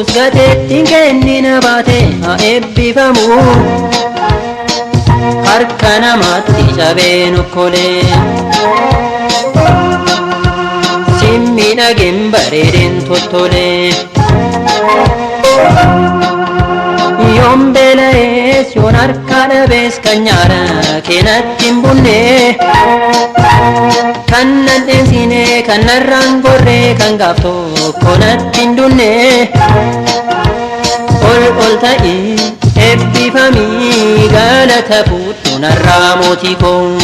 Yesuus gateettiin kennina baate haa eebbifamu. Harka namaatti cabeen okkolee simmiidhageen bareedeen toltolee. Yoon beela'ees yoon harka dhabees kan nyaara keenatti hin bunne, kan nan dheensine kan narraan gorree kan gaaf tokko natti hin dunne. Ol ta'ii eebbifamii galata fuudhu narraa mootii koo.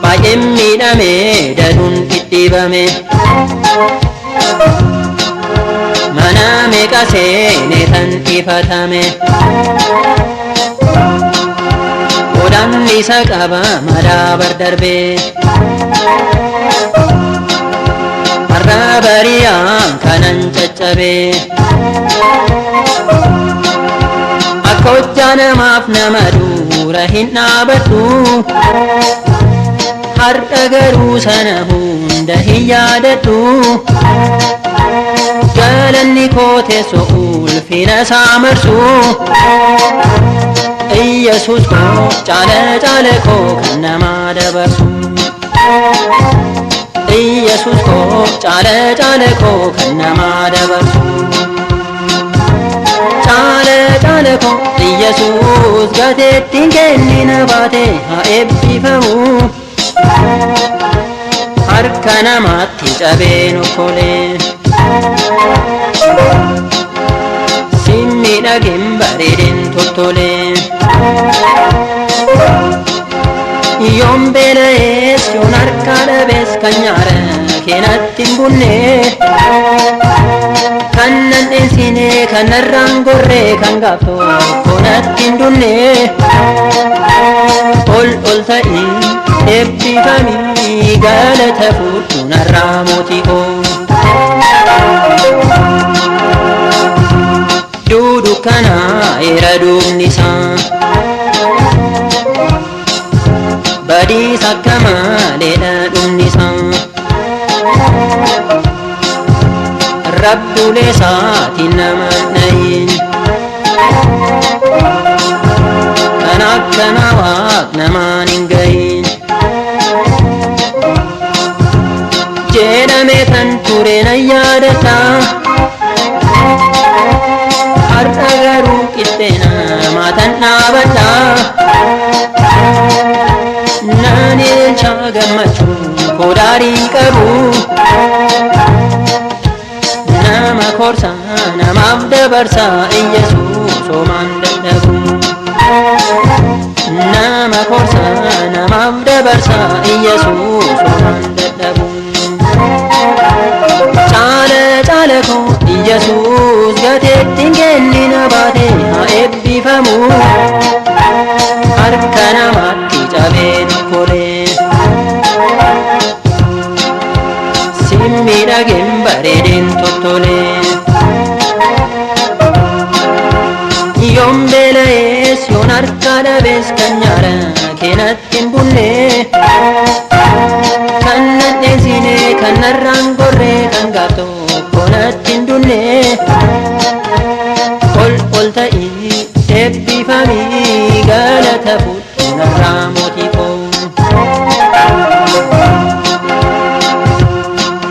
Baay'een miidhamee danuun dhidhiibame, mana meeqa seenee tan ifatame. Godaan isa qaba madaabar darbee, har'a bariyaan kanan caccabee. Akka hojjaa namaaf nama dura hin dhaabadhu, har'a garuu sana hunda hin yaadadhu. Galanni koo teessoo ulfina isaa marsu, Yesuus koo caala koo kan nama dabarsu. Yesuus koo caala koo kan nama dabarsu. Caala koo Yesuus gateettiin kennina baate haa eebbifamu. Harka namaatti cabeen okkolee simmiidhageen bareedeen toltolee. Yoon beela'ees yoon harka dhabees kan nyaara keenatti hin bunne, kan nan dheensine kan narraan gorree kan gaaf tokko natti hin dunne. Ol ta'ii eebbifamii galata fuudhu narraa mootii koo. Dukkana era duubni isaa, badiisa akka maaleedha dhumni isaa. Rabbi ulee isaatiin nama dhayin, kan akkana waaq namaan hin gahin. Jedhamee tan ture nan yaadata, har'a garuu qixxee namaa tan dhaabadha. Naan ilchaa gammachuun koo daariin qabu, nama korsa namaaf dabarsa Yesuus homaan dadhabu. Nama korsa namaaf dabarsa Yesuus homaan dadhabu. Caala koo Yesuus gateettiin kennina baate haa eebbifamu. Harka namaatti cabeen okkolee simmiidhageen bareedeen toltolee. Yoon beela'ees yoon harka dhabees kan nyaara keenatti hin bunne, kan nan dheensine kan narraan gorree kan gaaf tokko natti hin dunne. Ol ta'ii eebbifamii galata fuudhu narraa mootii koo.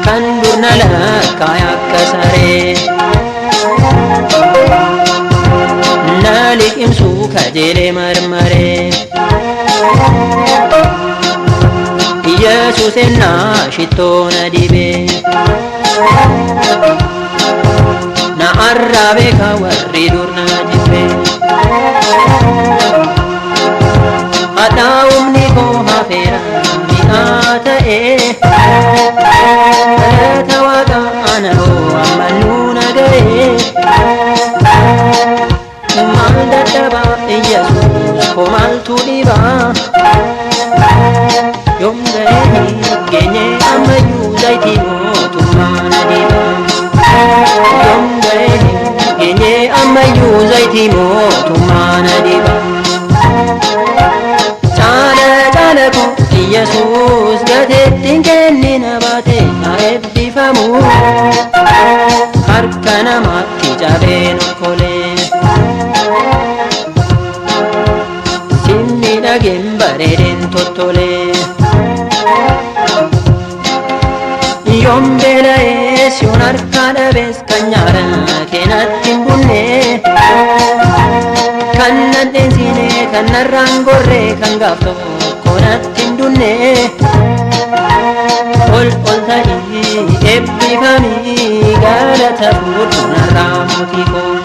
Kan dur na lakkaa'e akka saree, na liqimsuu kajeelee marmaree. Yesuus ennaa shittoo na dibee, na arraabee ka warri dur na jibbee. Hadhaa'umni koo hafeera mi'aa ta'ee, galata waaqa ana hoo ammannuu na ga'ee. Maal dadhabaa Yesuus koo maaltu dhibaa, yoom ga'ee geenye ammayyuu zayitii mootummaa na dibaa. Yoom ga'ee geenye ammayyuu zayitii mootummaa na dibaa. Caala koo Yesuus gateettiin kennina baate haa eebbifamu. jedhamu harka namaatti jabeen okkolee simmi dhageen bareedeen tottolee yoon beela'ee siyoon harka dhabees kan nyaara keenatti hin bunne kan nadheensine kan narraan gorre kan gaaf tokko natti hin dunne ol ta'ii eebbifamii galata fuudhu narraa mootii koo